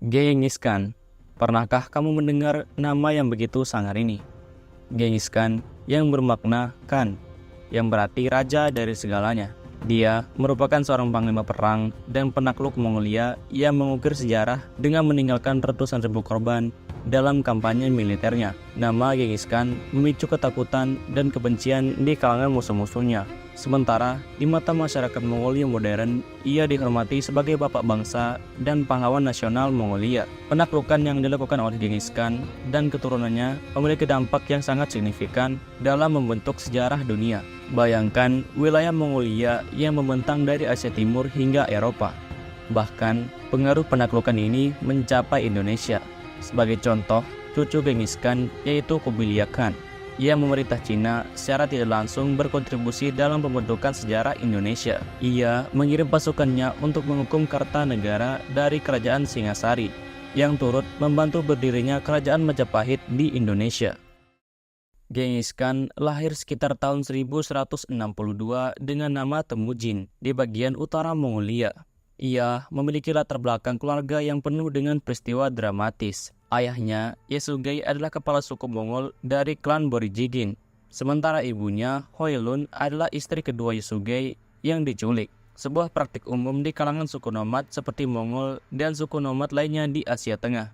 Genghis Khan. Pernahkah kamu mendengar nama yang begitu sangar ini? Genghis Khan yang bermakna Khan, yang berarti raja dari segalanya. Dia merupakan seorang panglima perang dan penakluk Mongolia yang mengukir sejarah dengan meninggalkan ratusan ribu korban dalam kampanye militernya. Nama Genghis Khan memicu ketakutan dan kebencian di kalangan musuh-musuhnya. Sementara di mata masyarakat Mongolia modern, ia dihormati sebagai bapak bangsa dan pahlawan nasional Mongolia. Penaklukan yang dilakukan oleh Genghis Khan dan keturunannya memiliki dampak yang sangat signifikan dalam membentuk sejarah dunia. Bayangkan wilayah Mongolia yang membentang dari Asia Timur hingga Eropa. Bahkan pengaruh penaklukan ini mencapai Indonesia. Sebagai contoh, cucu Genghis Khan yaitu Kubilai Khan yang memerintah Cina secara tidak langsung berkontribusi dalam pembentukan sejarah Indonesia. Ia mengirim pasukannya untuk menghukum Kartanegara dari Kerajaan Singasari yang turut membantu berdirinya Kerajaan Majapahit di Indonesia. Genghis Khan lahir sekitar tahun 1162 dengan nama Temujin di bagian utara Mongolia. Ia memiliki latar belakang keluarga yang penuh dengan peristiwa dramatis. Ayahnya, Yesugei, adalah kepala suku Mongol dari klan Borjigin. Sementara ibunya, Hoilun, adalah istri kedua Yesugei yang diculik. Sebuah praktik umum di kalangan suku nomad seperti Mongol dan suku nomad lainnya di Asia Tengah.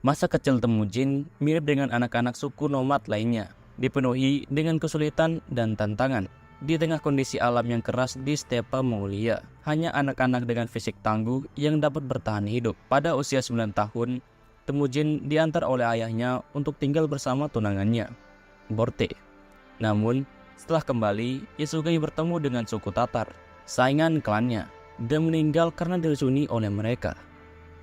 Masa kecil Temujin mirip dengan anak-anak suku nomad lainnya, dipenuhi dengan kesulitan dan tantangan. Di tengah kondisi alam yang keras di stepa Mongolia, hanya anak-anak dengan fisik tangguh yang dapat bertahan hidup. Pada usia 9 tahun, Temujin diantar oleh ayahnya untuk tinggal bersama tunangannya, Borte. Namun, setelah kembali, Yesugei bertemu dengan suku Tatar, saingan klannya, dan meninggal karena diracuni oleh mereka.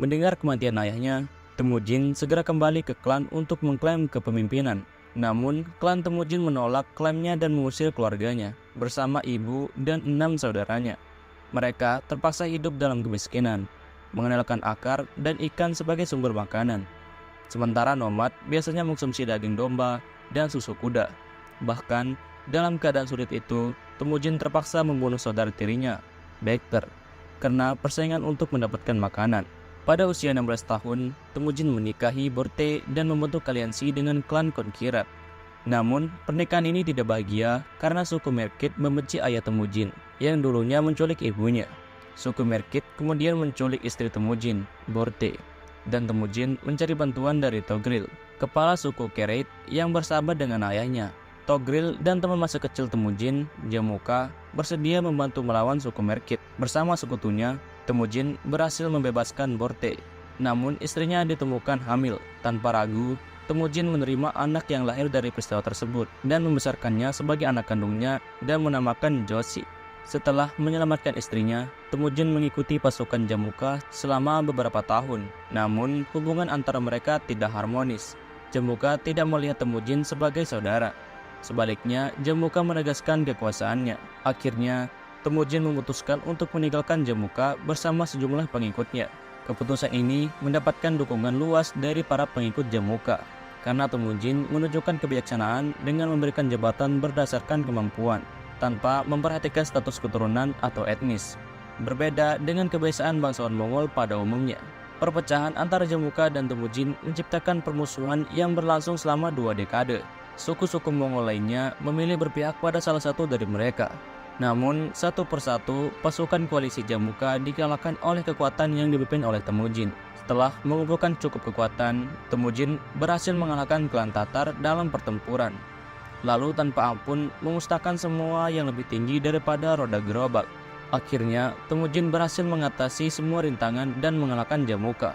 Mendengar kematian ayahnya, Temujin segera kembali ke klan untuk mengklaim kepemimpinan. Namun, klan Temujin menolak klaimnya dan mengusir keluarganya bersama ibu dan 6 saudaranya. Mereka terpaksa hidup dalam kemiskinan, mengandalkan akar dan ikan sebagai sumber makanan. Sementara nomad biasanya mengkonsumsi daging domba dan susu kuda. Bahkan, dalam keadaan sulit itu, Temujin terpaksa membunuh saudara tirinya, Baekter, karena persaingan untuk mendapatkan makanan. Pada usia 16 tahun, Temujin menikahi Borte dan membentuk aliansi dengan klan Konkirat. Namun, pernikahan ini tidak bahagia karena suku Merkit membenci ayah Temujin yang dulunya menculik ibunya. Suku Merkit kemudian menculik istri Temujin, Borte, dan Temujin mencari bantuan dari Togril, kepala suku Kereit yang bersahabat dengan ayahnya. Togril dan teman masa kecil Temujin, Jamuka, bersedia membantu melawan suku Merkit. Bersama sekutunya, Temujin berhasil membebaskan Borte. Namun istrinya ditemukan hamil. Tanpa ragu, Temujin menerima anak yang lahir dari peristiwa tersebut dan membesarkannya sebagai anak kandungnya dan menamakan Joshi. Setelah menyelamatkan istrinya, Temujin mengikuti pasukan Jamuka selama beberapa tahun. Namun, hubungan antara mereka tidak harmonis. Jamuka tidak melihat Temujin sebagai saudara. Sebaliknya, Jamuka menegaskan kekuasaannya. Akhirnya, Temujin memutuskan untuk meninggalkan Jamuka bersama sejumlah pengikutnya. Keputusan ini mendapatkan dukungan luas dari para pengikut Jamuka, karena Temujin menunjukkan kebijaksanaan dengan memberikan jabatan berdasarkan kemampuan, tanpa memperhatikan status keturunan atau etnis. Berbeda dengan kebiasaan bangsawan Mongol pada umumnya, perpecahan antara Jamuka dan Temujin menciptakan permusuhan yang berlangsung selama 2 dekade. Suku-suku Mongol lainnya memilih berpihak pada salah satu dari mereka. Namun, satu persatu pasukan koalisi Jamuka dikalahkan oleh kekuatan yang dipimpin oleh Temujin. Setelah mengumpulkan cukup kekuatan, Temujin berhasil mengalahkan klan Tatar dalam pertempuran, lalu tanpa ampun memusnahkan semua yang lebih tinggi daripada roda gerobak. Akhirnya, Temujin berhasil mengatasi semua rintangan dan mengalahkan Jamuka.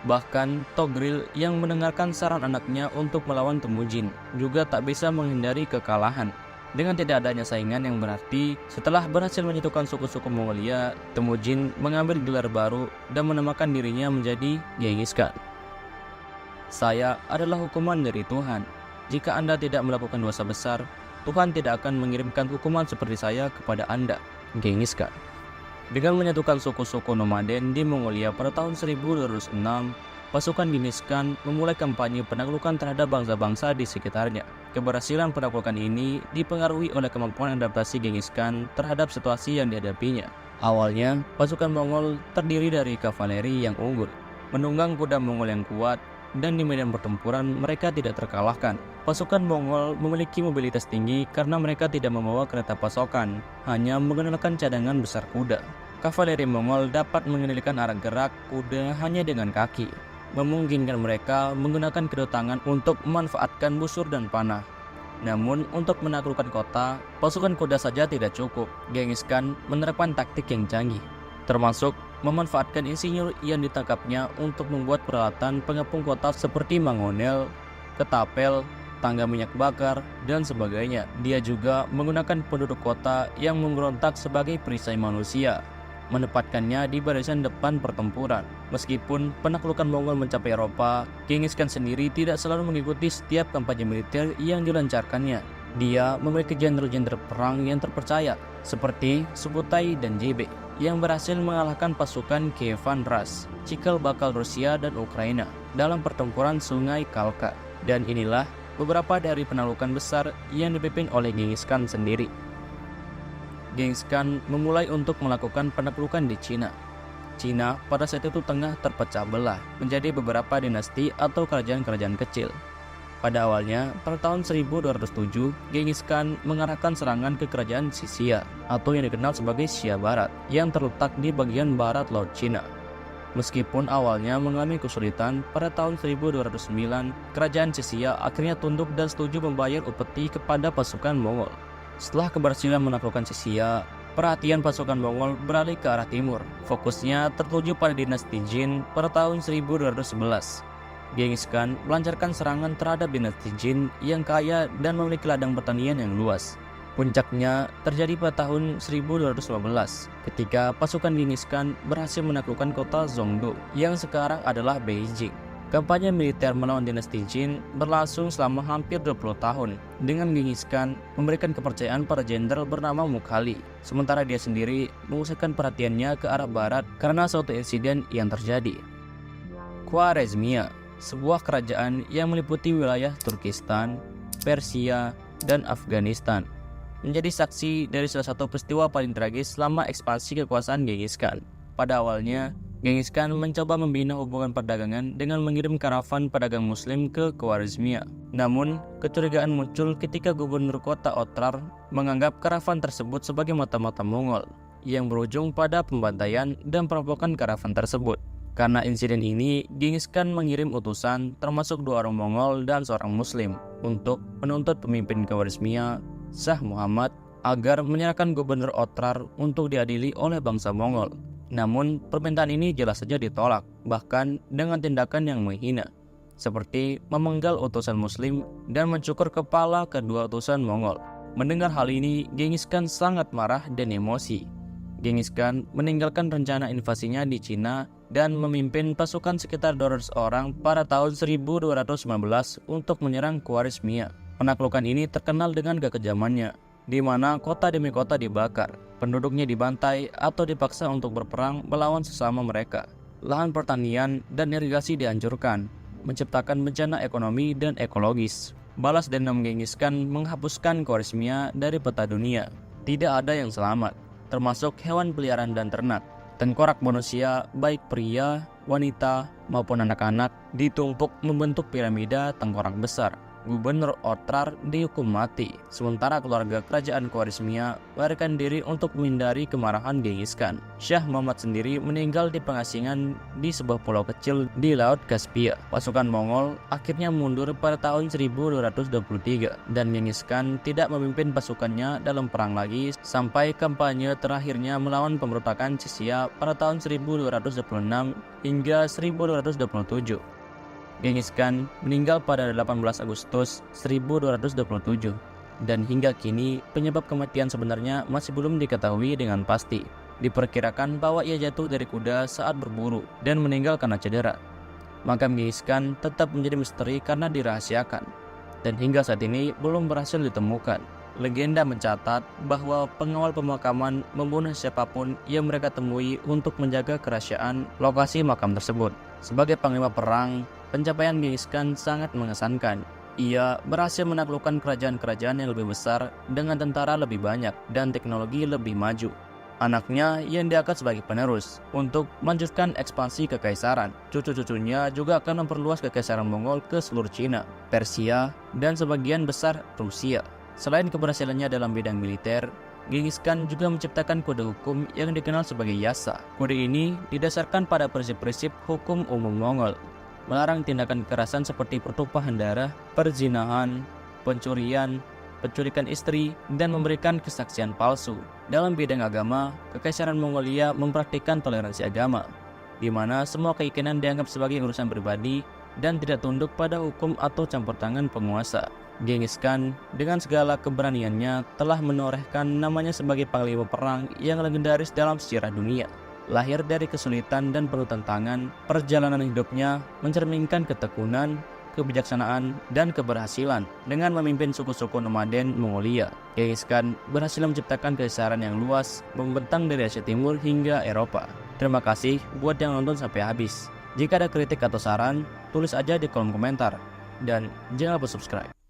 Bahkan, Togril yang mendengarkan saran anaknya untuk melawan Temujin juga tak bisa menghindari kekalahan. Dengan tidak adanya saingan yang berarti, setelah berhasil menyatukan suku-suku Mongolia, Temujin mengambil gelar baru dan menamakan dirinya menjadi Genghis Khan. Saya adalah hukuman dari Tuhan. Jika Anda tidak melakukan dosa besar, Tuhan tidak akan mengirimkan hukuman seperti saya kepada Anda, Genghis Khan. Dengan menyatukan suku-suku nomaden di Mongolia pada tahun 1206, pasukan Genghis Khan memulai kampanye penaklukan terhadap bangsa-bangsa di sekitarnya. Keberhasilan penaklukan ini dipengaruhi oleh kemampuan adaptasi Genghis Khan terhadap situasi yang dihadapinya. Awalnya, pasukan Mongol terdiri dari kavaleri yang unggul, menunggang kuda Mongol yang kuat, dan di medan pertempuran mereka tidak terkalahkan. Pasukan Mongol memiliki mobilitas tinggi karena mereka tidak membawa kereta pasokan, hanya menggunakan cadangan besar kuda. Kavaleri Mongol dapat mengendalikan arah gerak kuda hanya dengan kaki, memungkinkan mereka menggunakan kedua tangan untuk memanfaatkan busur dan panah. Namun untuk menaklukkan kota, pasukan kuda saja tidak cukup. Genghis Khan menerapkan taktik yang canggih, termasuk memanfaatkan insinyur yang ditangkapnya untuk membuat peralatan pengepung kota seperti mangonel, ketapel, tangga minyak bakar, dan sebagainya. Dia juga menggunakan penduduk kota yang memberontak sebagai perisai manusia, menempatkannya di barisan depan pertempuran. Meskipun penaklukan Mongol mencapai Eropa, Genghis Khan sendiri tidak selalu mengikuti setiap kampanye militer yang dilancarkannya. Dia memiliki jenderal-jenderal perang yang terpercaya, seperti Subutai dan JB, yang berhasil mengalahkan pasukan Kievan Rus, cikal bakal Rusia dan Ukraina dalam pertempuran Sungai Kalka. Dan inilah beberapa dari penaklukan besar yang dipimpin oleh Genghis Khan sendiri. Genghis Khan memulai untuk melakukan penaklukan di Cina. Cina pada saat itu tengah terpecah belah menjadi beberapa dinasti atau kerajaan-kerajaan kecil. Pada awalnya, pada tahun 1207, Genghis Khan mengarahkan serangan ke kerajaan Sisia atau yang dikenal sebagai Xia Barat yang terletak di bagian barat Laut Cina. Meskipun awalnya mengalami kesulitan, pada tahun 1209, kerajaan Sisia akhirnya tunduk dan setuju membayar upeti kepada pasukan Mongol. Setelah keberhasilan menaklukkan Sisia, perhatian pasukan Mongol beralih ke arah timur. Fokusnya tertuju pada dinasti Jin pada tahun 1211. Genghis Khan melancarkan serangan terhadap dinasti Jin yang kaya dan memiliki ladang pertanian yang luas. Puncaknya terjadi pada tahun 1215 ketika pasukan Genghis Khan berhasil menaklukkan kota Zhongdu yang sekarang adalah Beijing. Kampanye militer melawan dinasti Jin berlangsung selama hampir 20 tahun dengan Genghis Khan memberikan kepercayaan pada jenderal bernama Mukhali, sementara dia sendiri mengusirkan perhatiannya ke arah barat karena suatu insiden yang terjadi. Khwarezmia, sebuah kerajaan yang meliputi wilayah Turkistan, Persia, dan Afghanistan, menjadi saksi dari salah satu peristiwa paling tragis selama ekspansi kekuasaan Genghis Khan. Pada awalnya, Genghis Khan mencoba membina hubungan perdagangan dengan mengirim karavan pedagang muslim ke Khwarezmia. Namun, kecurigaan muncul ketika gubernur kota Otrar menganggap karavan tersebut sebagai mata-mata Mongol, yang berujung pada pembantaian dan perampokan karavan tersebut. Karena insiden ini, Genghis Khan mengirim utusan termasuk 2 orang Mongol dan seorang muslim untuk menuntut pemimpin Khwarezmia, Shah Muhammad, agar menyerahkan gubernur Otrar untuk diadili oleh bangsa Mongol. Namun permintaan ini jelas saja ditolak, bahkan dengan tindakan yang menghina, seperti memenggal utusan muslim dan mencukur kepala kedua utusan Mongol. Mendengar hal ini, Genghis Khan sangat marah dan emosi. Genghis Khan meninggalkan rencana invasinya di Cina dan memimpin pasukan sekitar 200 orang pada tahun 1219 untuk menyerang Khwarezmia. Penaklukan ini terkenal dengan kekejamannya, di mana kota demi kota dibakar, penduduknya dibantai atau dipaksa untuk berperang melawan sesama mereka. Lahan pertanian dan irigasi dihancurkan, menciptakan bencana ekonomi dan ekologis. Balas dendam Genghis Khan menghapuskan Khwarezmia dari peta dunia. Tidak ada yang selamat, termasuk hewan peliharaan dan ternak. Tengkorak manusia, baik pria, wanita, maupun anak-anak, ditumpuk membentuk piramida tengkorak besar. Gubernur Otrar dihukum mati, sementara keluarga kerajaan Khwarezmia melarikan diri untuk menghindari kemarahan Genghis Khan. Shah Muhammad sendiri meninggal di pengasingan di sebuah pulau kecil di Laut Kaspia. Pasukan Mongol akhirnya mundur pada tahun 1223 dan Genghis Khan tidak memimpin pasukannya dalam perang lagi sampai kampanye terakhirnya melawan pemberontakan Sisia pada tahun 1226 hingga 1227. Genghis Khan meninggal pada 18 Agustus 1227 dan hingga kini penyebab kematian sebenarnya masih belum diketahui dengan pasti. Diperkirakan bahwa ia jatuh dari kuda saat berburu dan meninggal karena cedera. Makam Genghis Khan tetap menjadi misteri karena dirahasiakan dan hingga saat ini belum berhasil ditemukan. Legenda mencatat bahwa pengawal pemakaman membunuh siapapun yang mereka temui untuk menjaga kerahasiaan lokasi makam tersebut. Sebagai panglima perang, pencapaian Genghis Khan sangat mengesankan. Ia berhasil menaklukkan kerajaan-kerajaan yang lebih besar dengan tentara lebih banyak dan teknologi lebih maju. anaknya yang diangkat sebagai penerus untuk melanjutkan ekspansi kekaisaran. Cucu-cucunya juga akan memperluas kekaisaran Mongol ke seluruh Cina, Persia, dan sebagian besar Rusia. Selain keberhasilannya dalam bidang militer, Genghis Khan juga menciptakan kode hukum yang dikenal sebagai Yasa. Kode ini didasarkan pada prinsip-prinsip hukum umum Mongol, melarang tindakan kekerasan seperti pertumpahan darah, perzinahan, pencurian, penculikan istri, dan memberikan kesaksian palsu. Dalam bidang agama, Kekaisaran Mongolia mempraktikkan toleransi agama, di mana semua keyakinan dianggap sebagai urusan pribadi dan tidak tunduk pada hukum atau campur tangan penguasa. Genghis Khan dengan segala keberaniannya telah menorehkan namanya sebagai panglima perang yang legendaris dalam sejarah dunia. Lahir dari kesulitan dan penuh tantangan, perjalanan hidupnya mencerminkan ketekunan, kebijaksanaan, dan keberhasilan. Dengan memimpin suku-suku nomaden Mongolia, Genghis Khan berhasil menciptakan kekaisaran yang luas, membentang dari Asia Timur hingga Eropa. Terima kasih buat yang nonton sampai habis. Jika ada kritik atau saran, tulis aja di kolom komentar. Dan jangan lupa subscribe.